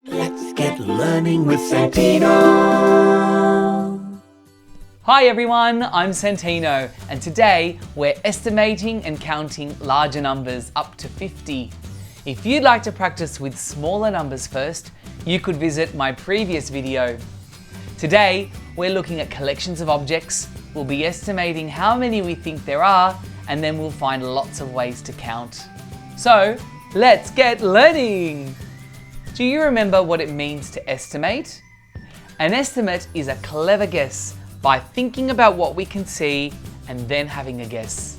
Let's get learning with Santino. Hi everyone, I'm Santino, and today we're estimating and counting larger numbers up to 50. If you'd like to practice with smaller numbers first, you could visit my previous video. Today, we're looking at collections of objects, we'll be estimating how many we think there are, and then we'll find lots of ways to count. So, let's get learning! Do you remember what it means to estimate? An estimate is a clever guess by thinking about what we can see and then having a guess.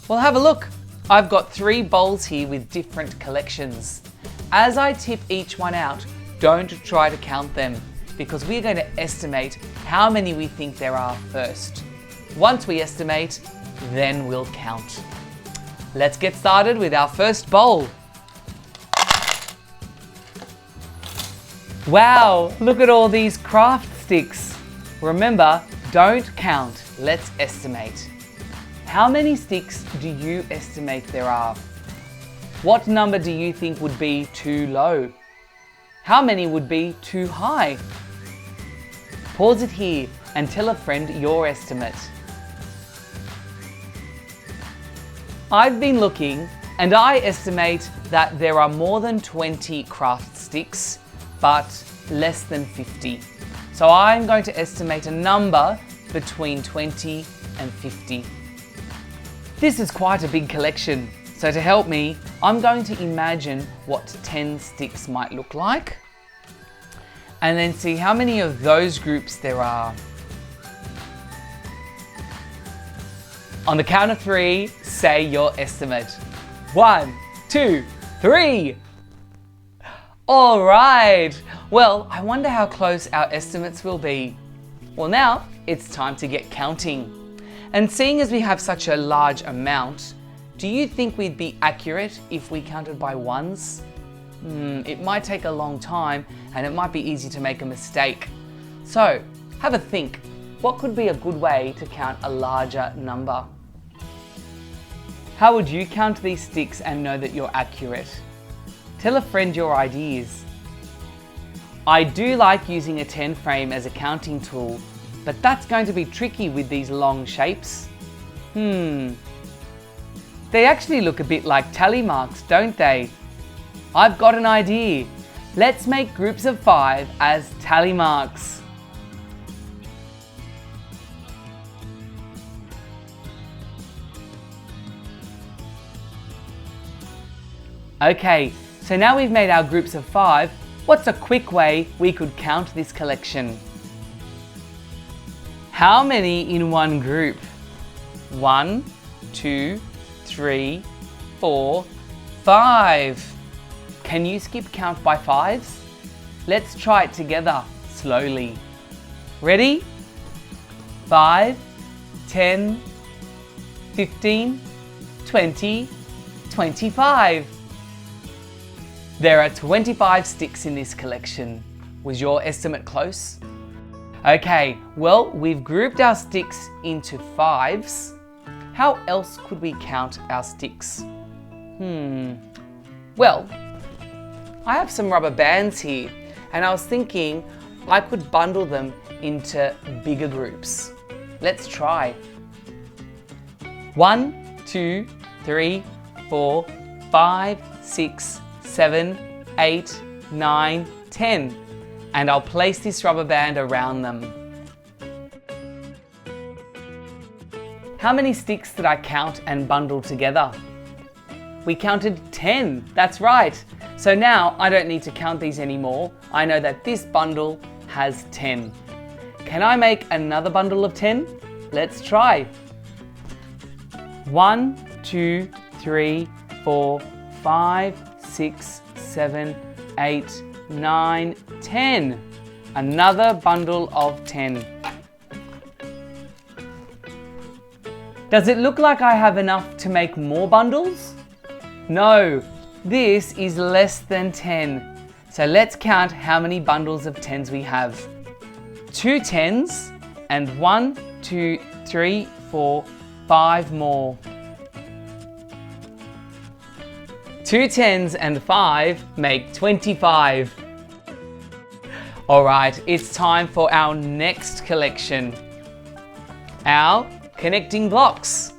Well, have a look. I've got 3 bowls here with different collections. As I tip each one out, don't try to count them because we're going to estimate how many we think there are first. Once we estimate, then we'll count. Let's get started with our first bowl. Wow, look at all these craft sticks. Remember, don't count, let's estimate. How many sticks do you estimate there are? What number do you think would be too low? How many would be too high? Pause it here and tell a friend your estimate. I've been looking and I estimate that there are more than 20 craft sticks, but less than 50. So I'm going to estimate a number between 20 and 50. This is quite a big collection, so to help me, I'm going to imagine what 10 sticks might look like, and then see how many of those groups there are. On the count of 3, say your estimate. 1, 2, 3. All right. Well, I wonder how close our estimates will be. Well, now it's time to get counting. And seeing as we have such a large amount, do you think we'd be accurate if we counted by ones? It might take a long time and it might be easy to make a mistake. So, have a think. What could be a good way to count a larger number? How would you count these sticks and know that you're accurate? Tell a friend your ideas. I do like using a 10 frame as a counting tool, but that's going to be tricky with these long shapes. They actually look a bit like tally marks, don't they? I've got an idea. Let's make groups of 5 as tally marks. Okay, so now we've made our groups of 5, what's a quick way we could count this collection? How many in one group? 1, 2, 3, 4, 5. Can you skip count by 5s? Let's try it together, slowly. Ready? 5, 10, 15, 20, 25. There are 25 sticks in this collection. Was your estimate close? Okay, well, we've grouped our sticks into 5s. How else could we count our sticks? Well, I have some rubber bands here, and I was thinking I could bundle them into bigger groups. Let's try. 1, 2, 3, 4, 5, 6, 7, 8, 9, 10. And I'll place this rubber band around them. How many sticks did I count and bundle together? We counted 10, that's right. So now I don't need to count these anymore. I know that this bundle has 10. Can I make another bundle of 10? Let's try. 1, 2, 3, 4, 5, 6, 7, 8, 9, 10. Another bundle of 10. Does it look like I have enough to make more bundles? No, this is less than 10. So let's count how many bundles of 10s we have. 2 10s and 1, 2, 3, 4, 5 more. 2 10s and 5 make 25. Alright, it's time for our next collection. Our connecting blocks.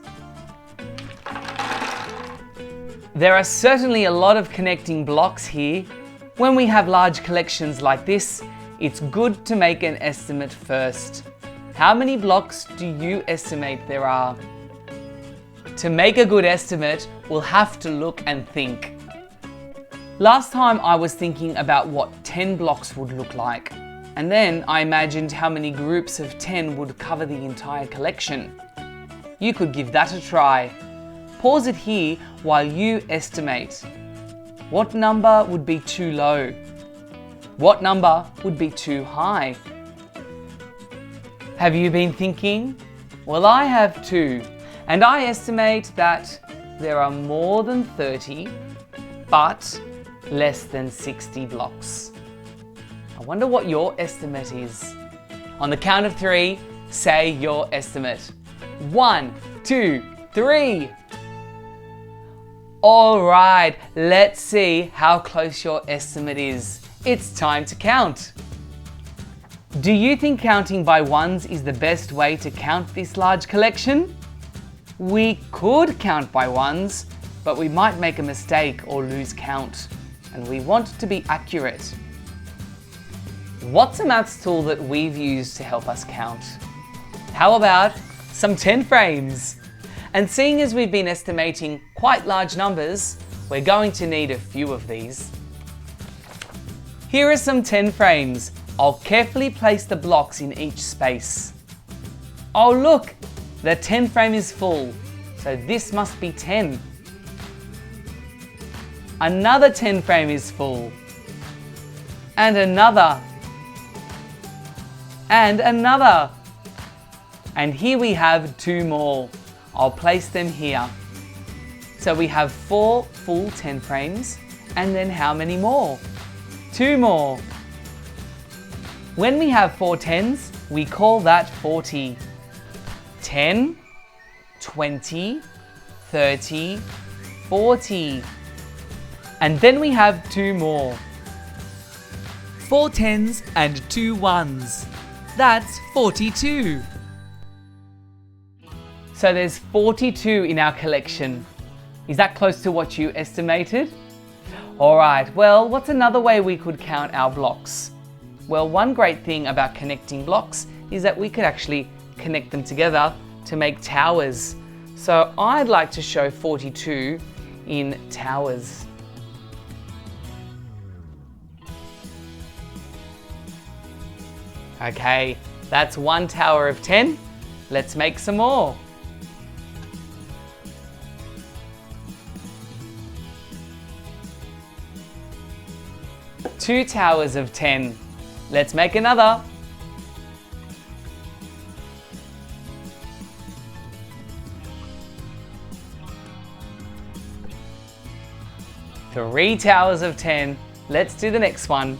There are certainly a lot of connecting blocks here. When we have large collections like this, it's good to make an estimate first. How many blocks do you estimate there are? To make a good estimate, we'll have to look and think. Last time I was thinking about what 10 blocks would look like, and then I imagined how many groups of 10 would cover the entire collection. You could give that a try. Pause it here while you estimate. What number would be too low? What number would be too high? Have you been thinking? Well, I have too, and I estimate that there are more than 30, but less than 60 blocks. I wonder what your estimate is. On the count of 3, say your estimate. 1, 2, 3. All right, let's see how close your estimate is. It's time to count. Do you think counting by ones is the best way to count this large collection? We could count by ones, but we might make a mistake or lose count, and we want to be accurate. What's a maths tool that we've used to help us count? How about some 10 frames? And seeing as we've been estimating quite large numbers, we're going to need a few of these. Here are some 10 frames. I'll carefully place the blocks in each space. Oh look, the 10 frame is full, so this must be 10. Another 10 frame is full. And another. And another. And here we have 2 more. I'll place them here. So we have 4 full 10 frames, and then how many more? 2 more. When we have 4 tens, we call that 40. 10, 20, 30, 40. And then we have 2 more. 4 tens and 2 ones. That's 42. So there's 42 in our collection. Is that close to what you estimated? Alright, well, what's another way we could count our blocks? Well, one great thing about connecting blocks is that we could actually connect them together to make towers. So I'd like to show 42 in towers. Okay, that's 1 tower of 10. Let's make some more. Two towers of 10. Let's make another. Three towers of 10. Let's do the next one.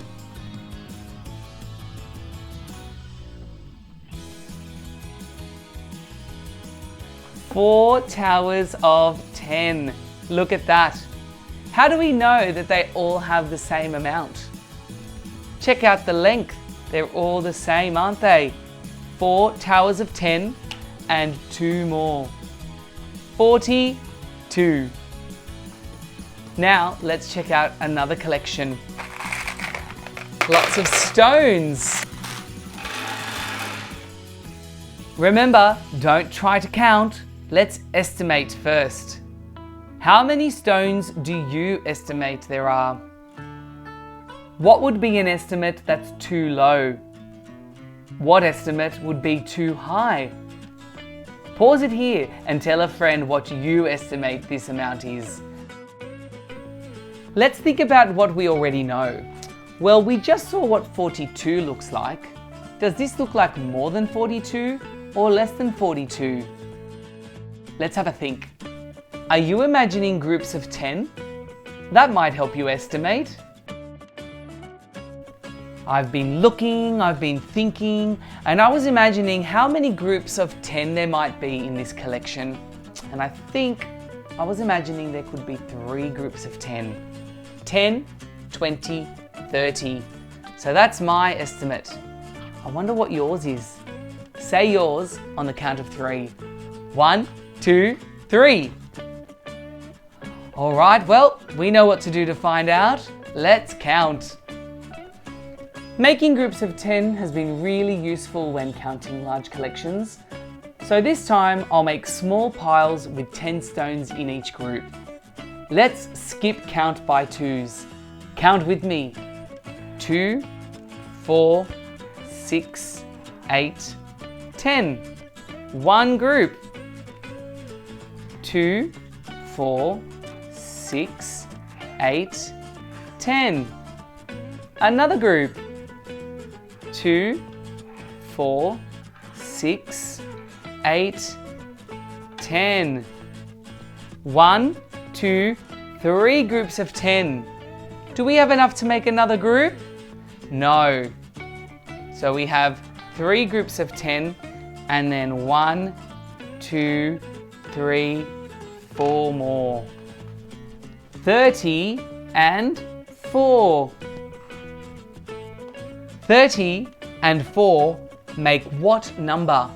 Four towers of 10. Look at that. How do we know that they all have the same amount? Check out the length. They're all the same, aren't they? 4 towers of 10 and 2 more. 42. Now let's check out another collection. Lots of stones. Remember, don't try to count. Let's estimate first. How many stones do you estimate there are? What would be an estimate that's too low? What estimate would be too high? Pause it here and tell a friend what you estimate this amount is. Let's think about what we already know. Well, we just saw what 42 looks like. Does this look like more than 42 or less than 42? Let's have a think. Are you imagining groups of 10? That might help you estimate. I've been looking, I've been thinking, and I was imagining how many groups of 10 there might be in this collection. And I think I was imagining there could be 3 groups of 10. 10, 20, 30. So that's my estimate. I wonder what yours is. Say yours on the count of 3. 1, 2, 3. All right, well, we know what to do to find out. Let's count. Making groups of 10 has been really useful when counting large collections. So this time I'll make small piles with 10 stones in each group. Let's skip count by 2s. Count with me. 2, 4, 6, 8, 10. One group. 2, 4, 6, 8, 10. Another group. 2, 4, 6, 8, 10. 1, 2, 3 groups of 10. Do we have enough to make another group? No. So we have 3 groups of 10 and then 1, 2, 3, 4 more. 30 and 4. 30 and 4 make what number?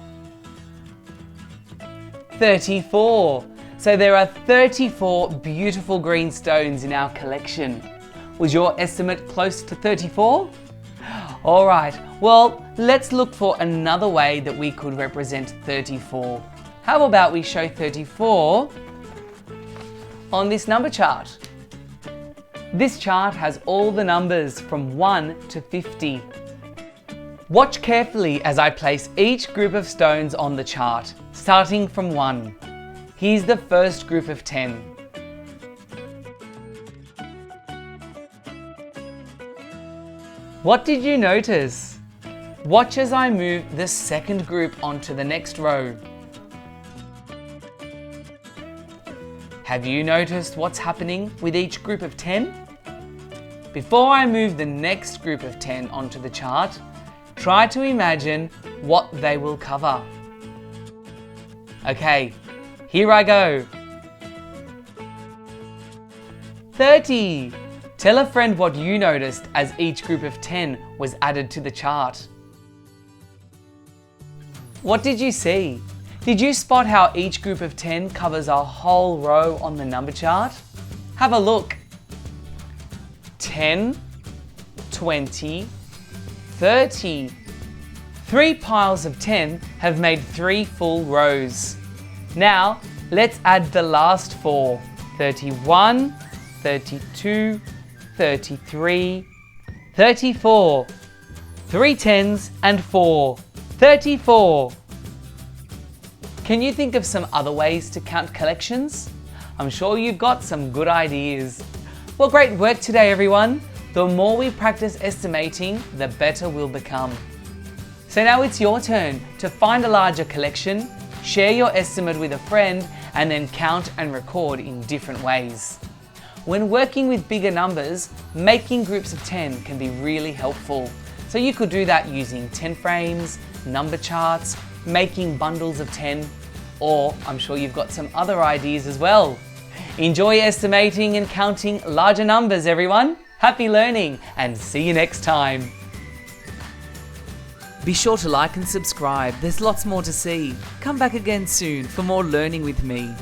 34. So there are 34 beautiful green stones in our collection. Was your estimate close to 34? All right, well, let's look for another way that we could represent 34. How about we show 34 on this number chart? This chart has all the numbers from 1 to 50. Watch carefully as I place each group of stones on the chart, starting from 1. Here's the first group of 10. What did you notice? Watch as I move the second group onto the next row. Have you noticed what's happening with each group of 10? Before I move the next group of 10 onto the chart, try to imagine what they will cover. Okay, here I go. 30. Tell a friend what you noticed as each group of 10 was added to the chart. What did you see? Did you spot how each group of 10 covers a whole row on the number chart? Have a look. 10, 20, 30. 3 piles of 10 have made 3 full rows. Now, let's add the last 4. 31, 32, 33, 34. 3 10s and 4. 34. Can you think of some other ways to count collections? I'm sure you've got some good ideas. Well, great work today, everyone. The more we practice estimating, the better we'll become. So now it's your turn to find a larger collection, share your estimate with a friend, and then count and record in different ways. When working with bigger numbers, making groups of 10 can be really helpful. So you could do that using 10 frames, number charts, making bundles of 10, or I'm sure you've got some other ideas as well. Enjoy estimating and counting larger numbers, everyone. Happy learning, and see you next time. Be sure to like and subscribe. There's lots more to see. Come back again soon for more learning with me.